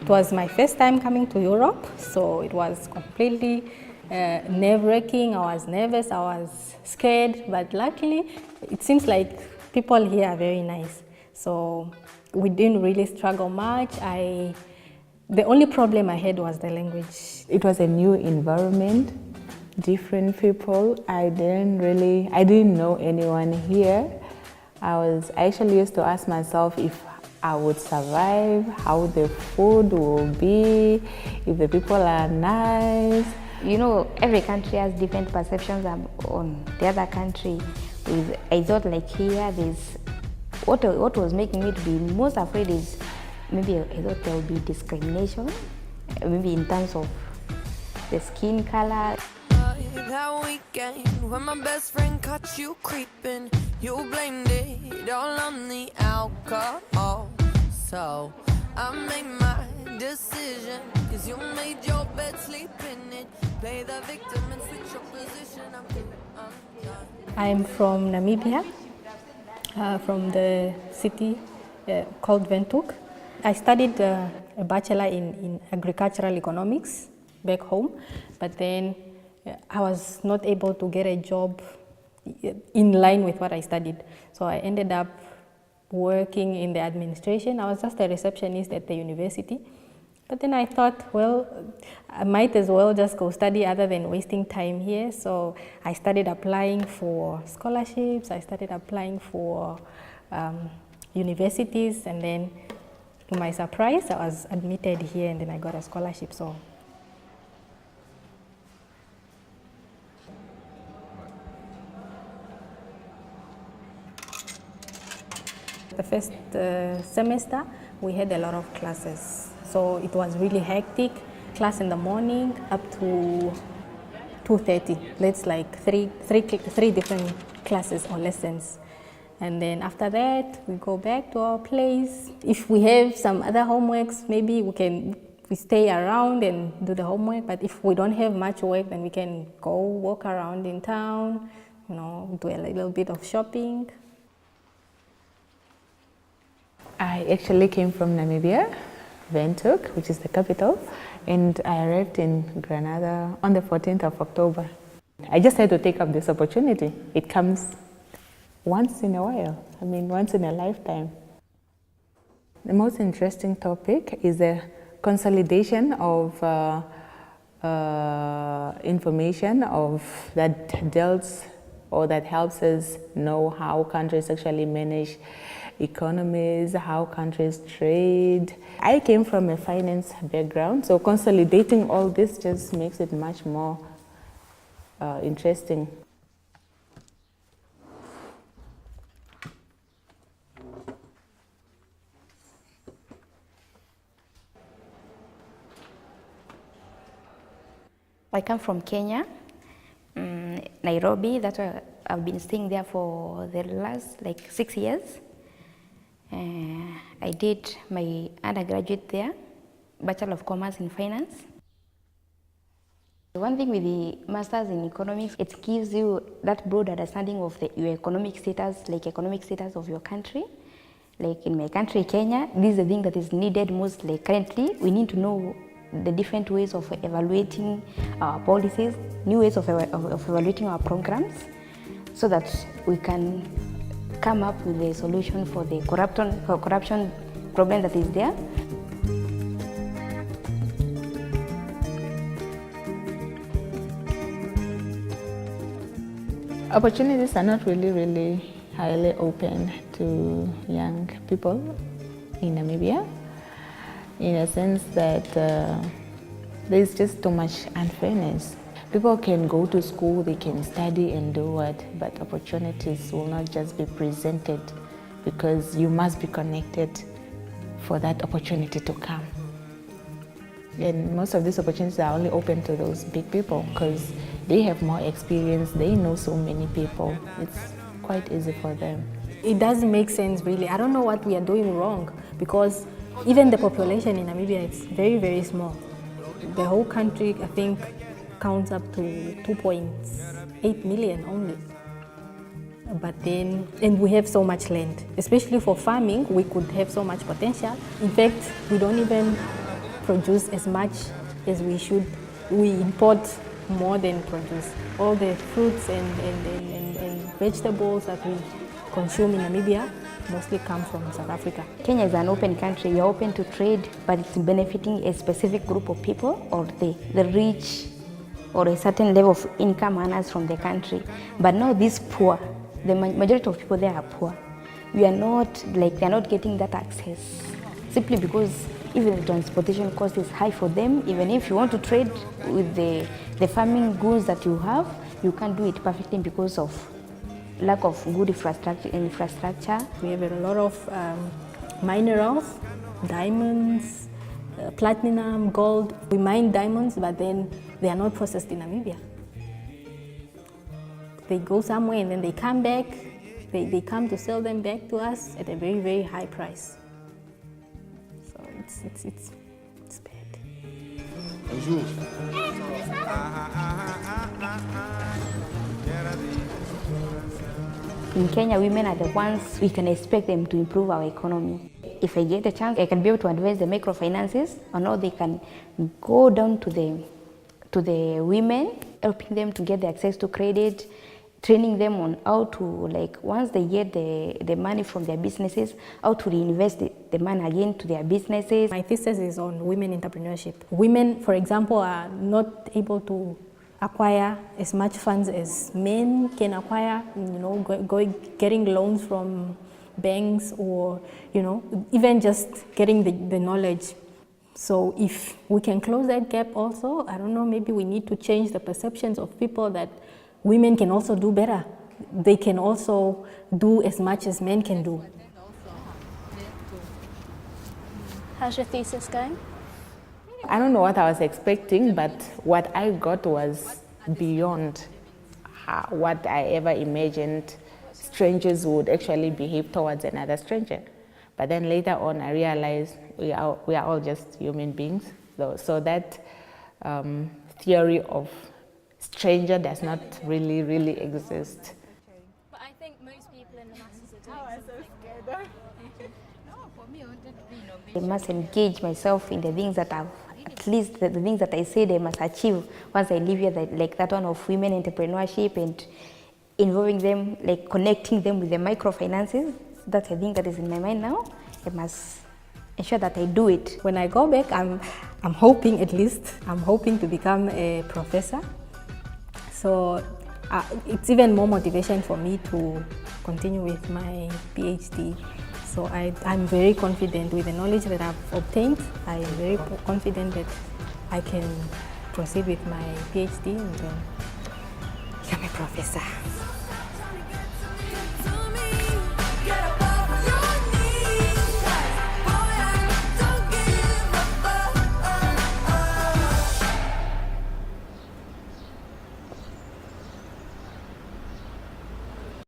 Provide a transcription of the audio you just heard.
It was my first time coming to Europe, so it was completely nerve-wracking. I was nervous, I was scared, but luckily it seems like people here are very nice. So we didn't really struggle much. The only problem I had was the language. It was a new environment, different people. I didn't know anyone here. I actually used to ask myself if I would survive, how the food will be, if the people are nice. You know, every country has different perceptions on the other country. I thought like here, what was making me to be most afraid is maybe I thought there would be discrimination, maybe in terms of the skin color. That weekend when my best friend caught you creeping, you blamed it all on the alcohol. So I made my decision, 'cause you made your bed, sleep in it, play the victim and switch your position. I'm from Namibia, from the city called Windhoek. I studied a bachelor in agricultural economics back home, but then I was not able to get a job in line with what I studied. So I ended up working in the administration. I was just a receptionist at the university. But then I thought, well, I might as well just go study other than wasting time here. So I started applying for scholarships. I started applying for universities. And then to my surprise, I was admitted here and then I got a scholarship. So the first semester, we had a lot of classes. So it was really hectic. Class in the morning up to 2:30. That's like three different classes or lessons. And then after that, we go back to our place. If we have some other homeworks, maybe we stay around and do the homework. But if we don't have much work, then we can go walk around in town, do a little bit of shopping. I actually came from Namibia, Windhoek, which is the capital, and I arrived in Granada on the 14th of October. I just had to take up this opportunity. It comes once in a while, once in a lifetime. The most interesting topic is the consolidation of information that helps us know how countries actually manage economies, how countries trade. I came from a finance background, so consolidating all this just makes it much more interesting. I come from Kenya, Nairobi. That's why I've been staying there for the last 6 years. I did my undergraduate there, Bachelor of Commerce in Finance. One thing with the Masters in Economics, it gives you that broad understanding of your economic status, economic status of your country. Like in my country, Kenya, this is the thing that is needed most. Currently, we need to know the different ways of evaluating our policies, new ways of evaluating our programs, so that we can come up with a solution for the corruption problem that is there. Opportunities are not really highly open to young people in Namibia, in a sense that there's just too much unfairness. People can go to school, they can study and do what, but opportunities will not just be presented, because you must be connected for that opportunity to come. And most of these opportunities are only open to those big people because they have more experience, they know so many people. It's quite easy for them. It doesn't make sense really. I don't know what we are doing wrong, because even the population in Namibia is very, very small. The whole country, I think, counts up to 2.8 million only. But then, and we have so much land, especially for farming, we could have so much potential. In fact, we don't even produce as much as we should. We import more than produce. All the fruits and vegetables that we consume in Namibia mostly come from South Africa. Kenya is an open country. You're open to trade, but it's benefiting a specific group of people or the rich or a certain level of income earners from the country. But now these poor, the majority of people there are poor. We are not, like, they're not getting that access simply because even the transportation cost is high for them. Even if you want to trade with the farming goods that you have, you can't do it perfectly because of lack of good infrastructure. We have a lot of minerals, diamonds, platinum, gold. We mine diamonds, but then they are not processed in Namibia. They go somewhere and then they come back. They come to sell them back to us at a very, very high price. So it's bad. Bonjour. In Kenya, women are the ones we can expect them to improve our economy. If I get a chance, I can be able to advise the microfinances, or now they can go down to the women, helping them to get the access to credit, training them on how to, like, once they get the money from their businesses, how to reinvest the money again to their businesses. My thesis is on women entrepreneurship. Women, for example, are not able to acquire as much funds as men can acquire, getting loans from banks or, even just getting the knowledge. So if we can close that gap also, I don't know, maybe we need to change the perceptions of people that women can also do better. They can also do as much as men can do. How's your thesis going? I don't know what I was expecting, but what I got was beyond what I ever imagined strangers would actually behave towards another stranger. But then later on, I realized we are all just human beings. So that theory of stranger does not really exist. But I think most people in the masses are doing I must engage myself in the things that I've, at least the things that I said I must achieve once I live here, like that one of women entrepreneurship and involving them, like connecting them with the microfinances. That's a thing that is in my mind now. I must ensure that I do it. When I go back, I'm hoping to become a professor. So it's even more motivation for me to continue with my PhD. So I'm very confident with the knowledge that I've obtained. I'm very confident that I can proceed with my PhD and then become a professor.